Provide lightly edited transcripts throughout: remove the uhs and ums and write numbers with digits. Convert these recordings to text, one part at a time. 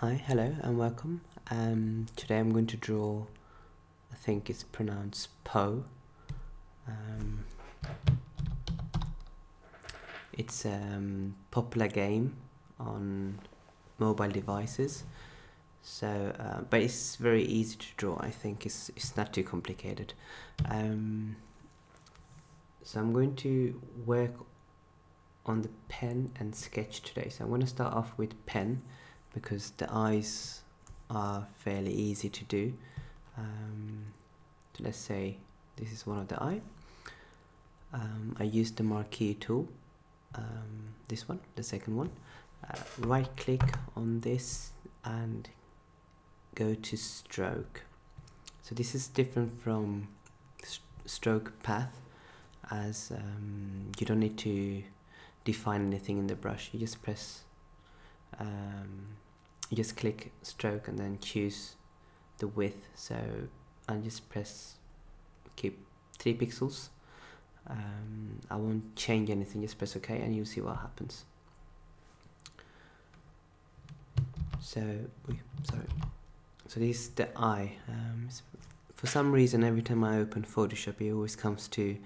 Hi, hello, and welcome. Today I'm going to draw, I think it's pronounced Poe. It's a popular game on mobile devices. So, but it's very easy to draw. I think it's not too complicated. So I'm going to work on the pen and sketch today. So I'm going to start off with pen because the eyes are fairly easy to do. So let's say this is one of the eye. I use the marquee tool, this one, the second one. Right click on this and go to stroke. So this is different from stroke path, as you don't need to define anything in the brush. You just press, you just click stroke and then choose the width. So I just press keep 3 pixels. I won't change anything, just press OK and you'll see what happens. So, so this is the eye. For some reason, every time I open Photoshop, it always comes to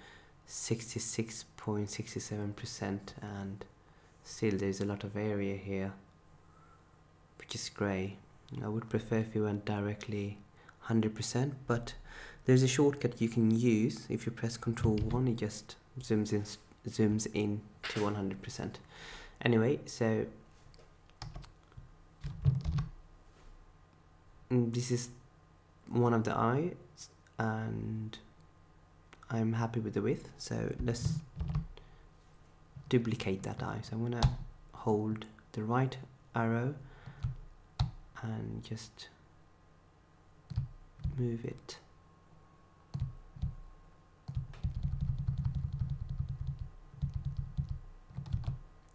66.67%, and still there's a lot of area here, which is grey. I would prefer if you went directly 100%, but there's a shortcut you can use. If you press Ctrl+1, it just zooms in to 100%. Anyway, so this is one of the eyes, and I'm happy with the width. So let's duplicate that eye. So I'm gonna hold the right arrow and just move it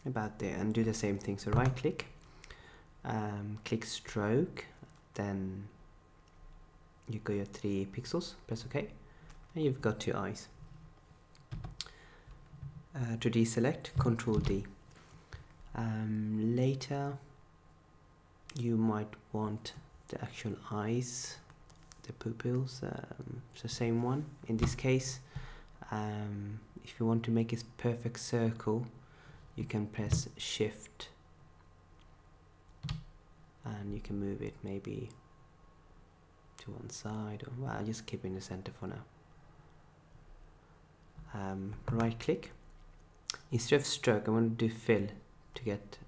about there and do the same thing. So right click, click stroke, then you go your 3 pixels, press OK, and you've got 2 eyes. To deselect, Ctrl D. Later you might want the actual eyes, the pupils, so same one. In this case, if you want to make a perfect circle, you can press Shift and you can move it maybe to one side, or well, I'll just keep it in the center for now. Right click, instead of stroke I want to do fill to get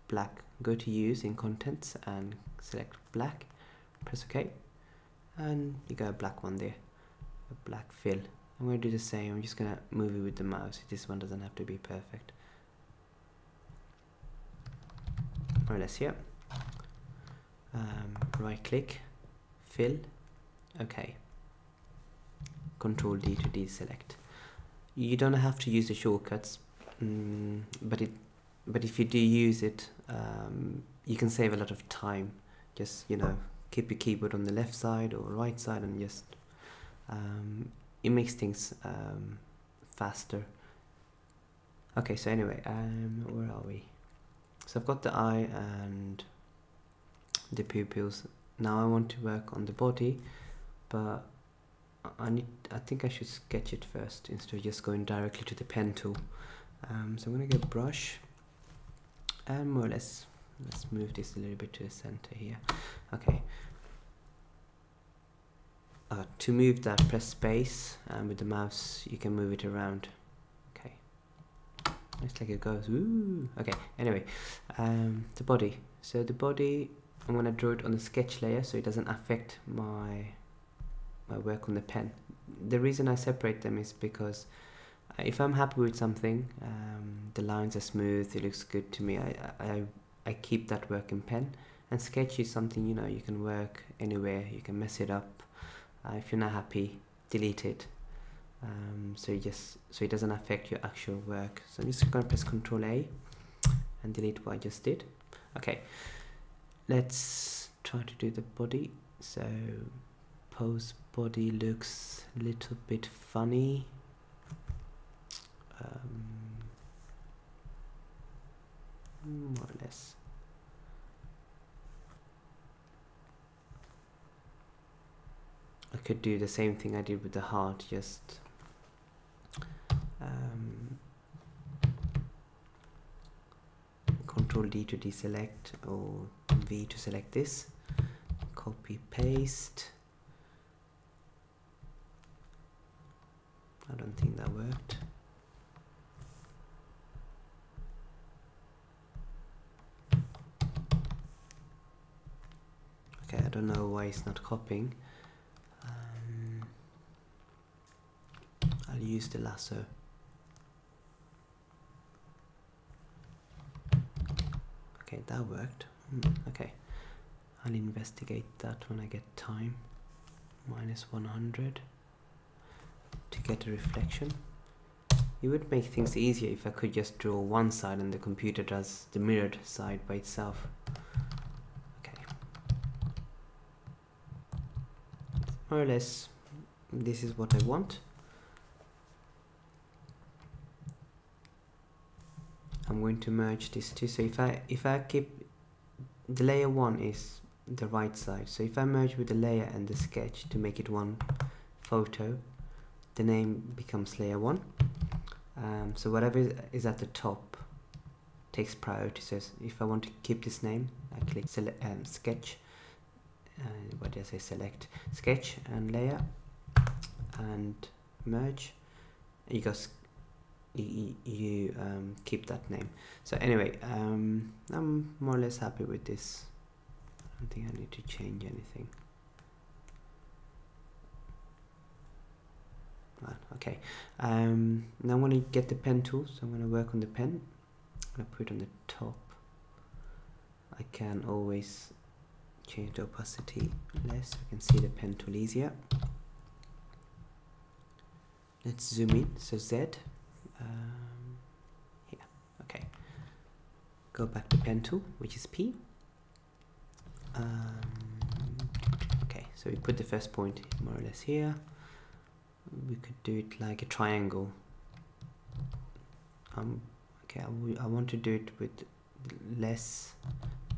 black. Go to use in contents and select black, press OK, and you got a black one there, a black fill. I'm going to do the same. I'm just going to move it with the mouse. This one doesn't have to be perfect. More or less here. Right click, fill, OK. Ctrl D to deselect. You don't have to use the shortcuts, but if you do use it, you can save a lot of time. Just, you know, keep your keyboard on the left side or right side and just it makes things faster. Okay, so anyway, where are we? So I've got the eye and the pupils. Now I want to work on the body, but I think I should sketch it first instead of just going directly to the pen tool. So I'm gonna get brush and more or less let's move this a little bit to the center here. Okay. To move that, press space, and with the mouse you can move it around. Okay. Looks like it goes. Ooh. Okay. Anyway, the body. So the body, I'm gonna draw it on the sketch layer so it doesn't affect my work on the pen. The reason I separate them is because if I'm happy with something, the lines are smooth, it looks good to me, I keep that work in pen. And sketch is something, you know, you can work anywhere, you can mess it up. If you're not happy, delete it. So it doesn't affect your actual work. So I'm just gonna press Ctrl A and delete what I just did. Okay, let's try to do the body. So Poe's body looks a little bit funny. More or less. could do the same thing I did with the heart, just Control D to deselect, or V to select this, copy paste. I don't think that worked. Okay, I don't know why it's not copying. I'll use the lasso. Okay, that worked. Okay, I'll investigate that when I get time. -100 to get a reflection. It would make things easier if I could just draw one side and the computer does the mirrored side by itself. Okay. More or less, this is what I want. I'm going to merge these two. So if I keep the layer 1 is the right side. So if I merge with the layer and the sketch to make it one photo, the name becomes layer 1. So whatever is at the top takes priority. So if I want to keep this name, I click sketch. What did I say? Select sketch and layer and merge. You keep that name. So anyway, I'm more or less happy with this. I don't think I need to change anything. Right, okay. Now I'm going to get the pen tool, so I'm going to work on the pen. I'm going to put it on the top. I can always change the opacity less so I can see the pen tool easier. Let's zoom in, so Z. Here, okay. Go back to pen tool, which is P. Okay, so we put the first point more or less here. We could do it like a triangle. Okay, I want to do it with less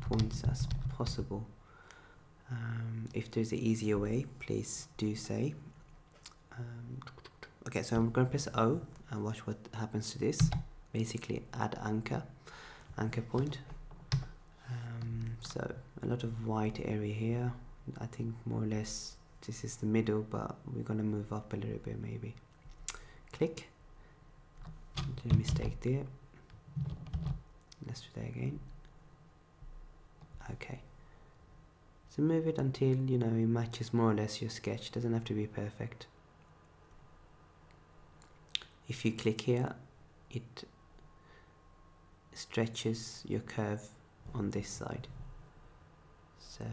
points as possible. If there's an easier way, please do say. Okay, so I'm going to press O and watch what happens to this. Basically add anchor point. So a lot of white area here. I think more or less this is the middle, but we're going to move up a little bit maybe. Click. Did a mistake there. Let's do that again. Okay. So move it until it matches more or less your sketch. Doesn't have to be perfect. If you click here, it stretches your curve on this side. So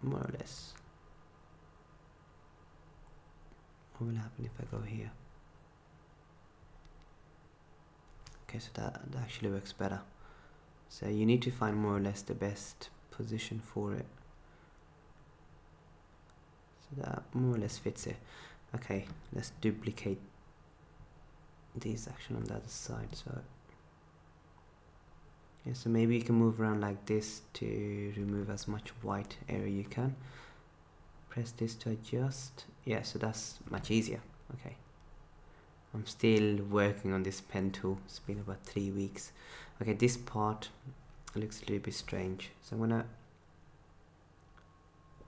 more or less. What will happen if I go here? Okay, so that actually works better. So you need to find more or less the best position for it. So that more or less fits it. Okay, let's duplicate this action on the other side. So yeah, so maybe you can move around like this to remove as much white area you can. Press this to adjust. Yeah, so that's much easier. Okay, I'm still working on this pen tool. It's been about 3 weeks. Okay, this part looks a little bit strange, so I'm gonna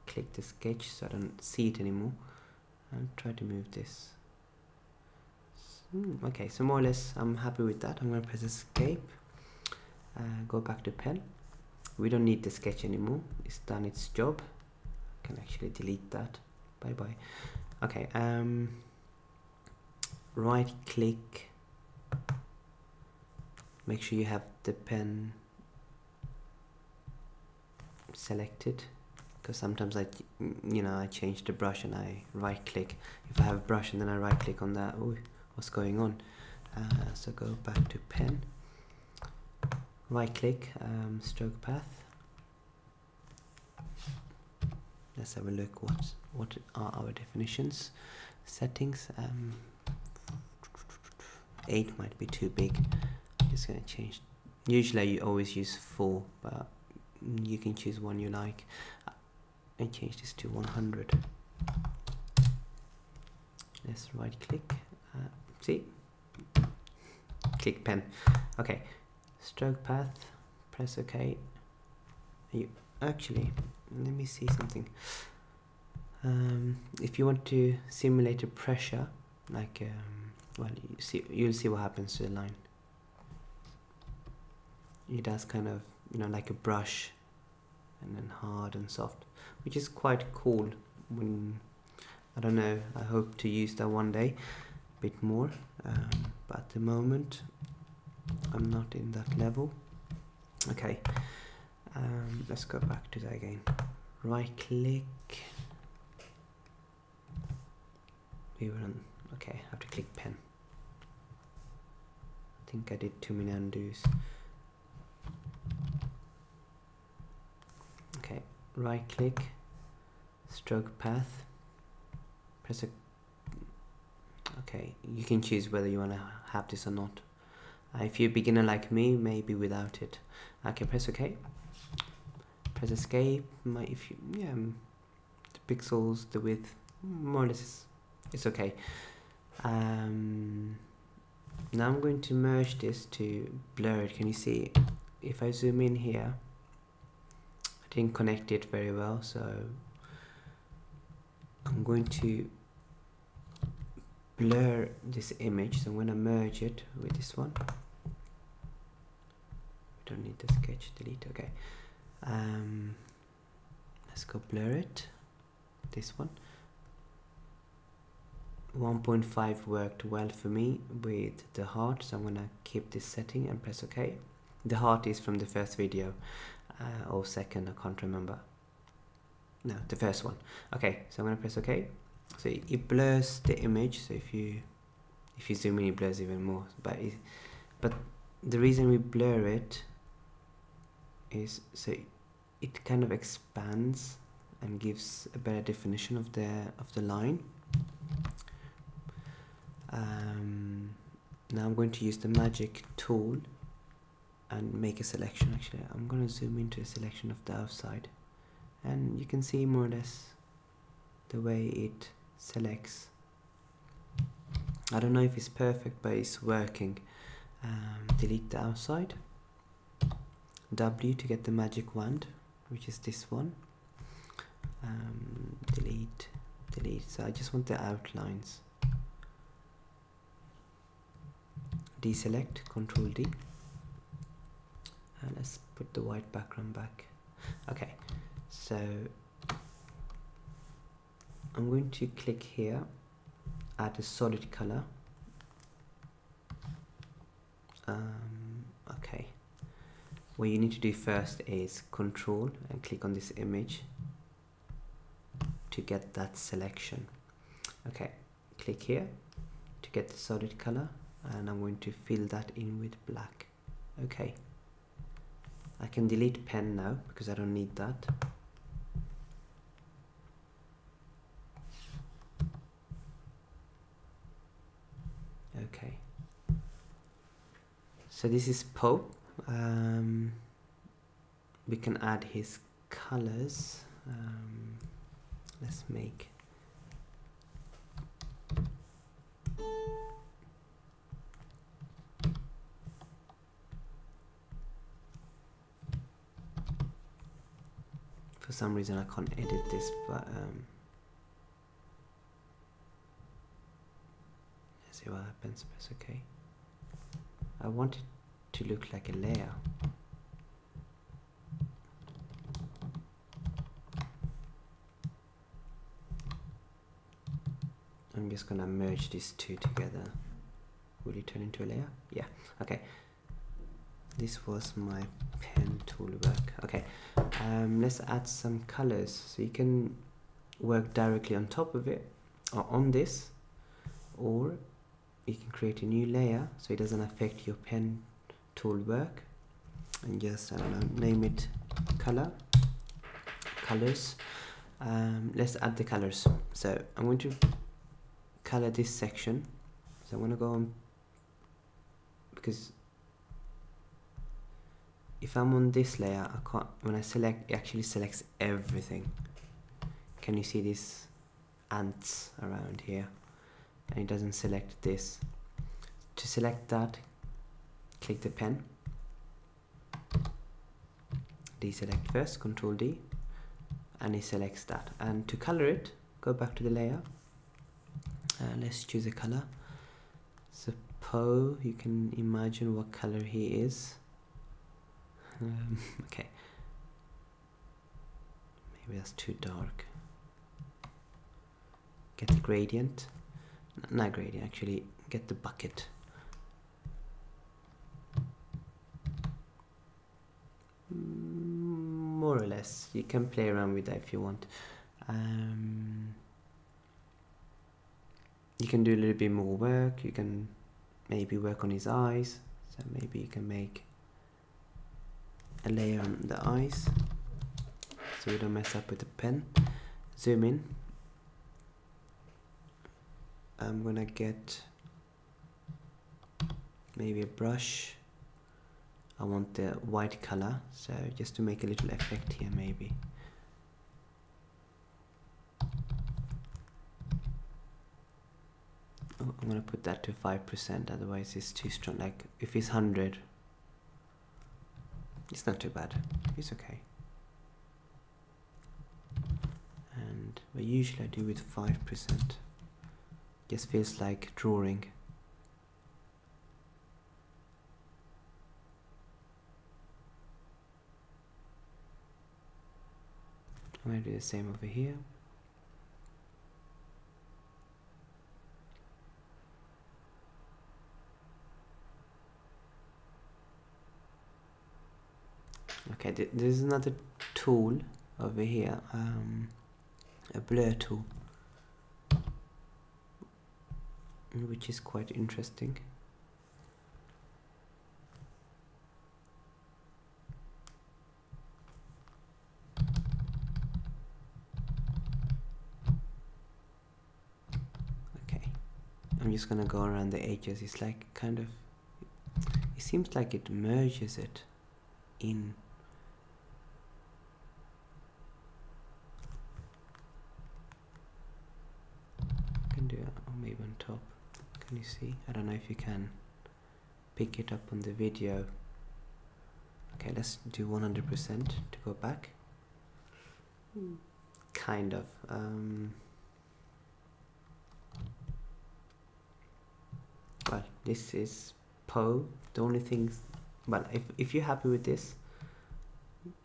click the sketch so I don't see it anymore and try to move this. Okay, so more or less I'm happy with that. I'm gonna press escape, go back to pen. We don't need the sketch anymore, it's done its job. I can actually delete that. Bye bye. Okay, right click, make sure you have the pen selected, because sometimes I change the brush and I right click. If I have a brush and then I right click on that, oh, what's going on? So go back to pen, right click, stroke path. Let's have a look what are our definitions. Settings, 8 might be too big. I'm just going to change. Usually I always use 4, but you can choose one you like. And change this to 100. Let's right click, see, click pen. Okay, stroke path, press OK. You actually, let me see something. If you want to simulate a pressure, like well, you'll see what happens to the line. It does kind of, you know, like a brush, and then hard and soft, which is quite cool. When I don't know, I hope to use that one day a bit more, but at the moment I'm not in that level. Okay, let's go back to that again. Right click. We were on, okay, I have to click pen. I think I did too many undos. Okay, right click, stroke path, press a, okay, you can choose whether you want to have this or not. If you're a beginner like me, maybe without it. Okay, press OK. Press escape. If you, yeah, the pixels, the width, more or less, it's okay. Now I'm going to merge this to blur it. Can you see? If I zoom in here, I didn't connect it very well, so I'm going to blur this image. So I'm going to merge it with this one. We don't need the sketch, delete. Okay. Let's go blur it. This one. 1.5 worked well for me with the heart, so I'm gonna keep this setting and press OK. The heart is from the first video, or second, I can't remember. No, the first one. Okay, so I'm gonna press OK. So it blurs the image. So if you zoom in, it blurs even more. But the reason we blur it is so it kind of expands and gives a better definition of the line. Now I'm going to use the magic tool and make a selection. Actually, I'm going to zoom into a selection of the outside, and you can see more or less the way it selects. I don't know if it's perfect, but it's working. Delete the outside. W to get the magic wand, which is this one. Delete. So I just want the outlines. Deselect, Control D, and let's put the white background back. Okay, so I'm going to click here, add a solid color. Okay, what you need to do first is Control and click on this image to get that selection. Okay, click here to get the solid color, and I'm going to fill that in with black. Okay, I can delete pen now because I don't need that. Okay, so this is Pope. We can add his colors. Let's make for some reason I can't edit this, but let's see what happens. Press OK. I want it to look like a layer. I'm just gonna merge these two together. Will it turn into a layer? Yeah. Okay. This was my pen tool work. Okay. Let's add some colors. So you can work directly on top of it, or on this, or you can create a new layer so it doesn't affect your pen tool work, and just, I don't know, name it colors. Let's add the colors. So I'm going to color this section. So I'm going to go on, because if I'm on this layer, I can't, when I select, it actually selects everything. Can you see these ants around here? and it doesn't select this. To select that, click the pen, deselect first, Ctrl D, and it selects that. And to color it, go back to the layer, let's choose a color. Suppose you can imagine what color he is. Okay, maybe that's too dark. Get the gradient, not gradient, actually get the bucket. More or less, you can play around with that if you want. You can do a little bit more work. You can maybe work on his eyes, so maybe you can make a layer on the eyes so we don't mess up with the pen. Zoom in. I'm gonna get maybe a brush. I want the white color, so just to make a little effect here maybe. Oh, I'm gonna put that to 5%, otherwise it's too strong. Like if it's 100, it's not too bad, it's okay. And but usually I do with 5%. Just feels like drawing. I'm going to do the same over here. Okay, there's another tool over here, a blur tool, which is quite interesting. I'm just gonna go around the edges. It's like kind of, it seems like it merges it in. I can do it, or maybe on top. Can you see? I don't know if you can pick it up on the video. Okay, let's do 100% to go back. Kind of. Well, this is Poe. The only things, well, if you're happy with this,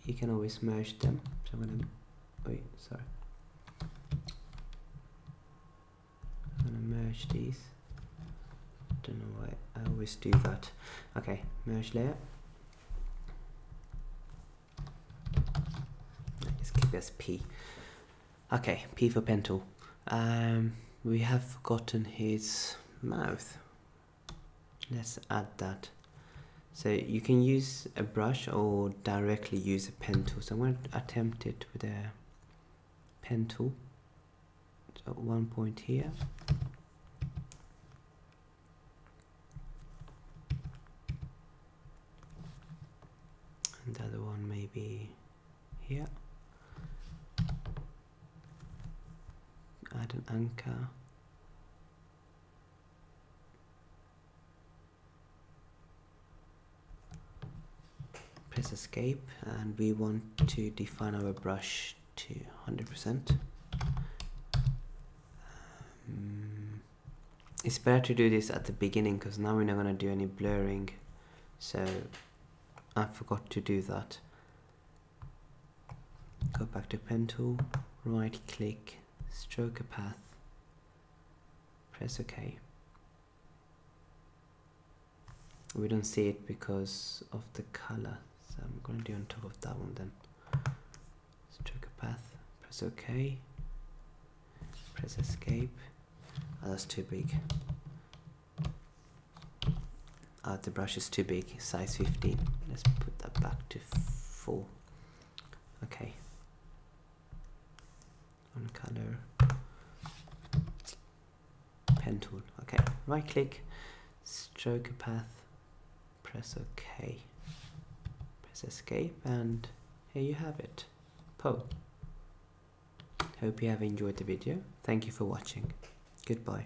you can always merge them. So I'm gonna, wait, sorry. I'm gonna merge these. Don't know why I always do that. Okay, merge layer. Let's keep it as P. Okay, P for pen tool. We have forgotten his mouth. Let's add that. So you can use a brush or directly use a pen tool. So I'm going to attempt it with a pen tool. So one point here. And the other one maybe here. Add an anchor. Press escape, and we want to define our brush to 100%. It's better to do this at the beginning because now we're not going to do any blurring, so I forgot to do that. Go back to pen tool, right click, stroke a path, press OK. We don't see it because of the color, so I'm going to do on top of that one then. Stroke a path, press OK, press escape. Oh, that's too big. The brush is too big, size 15. Let's put that back to 4. Okay. On color, pen tool. Okay, right click, stroke a path, press OK, press escape, and here you have it, Poe. Hope you have enjoyed the video. Thank you for watching. Goodbye.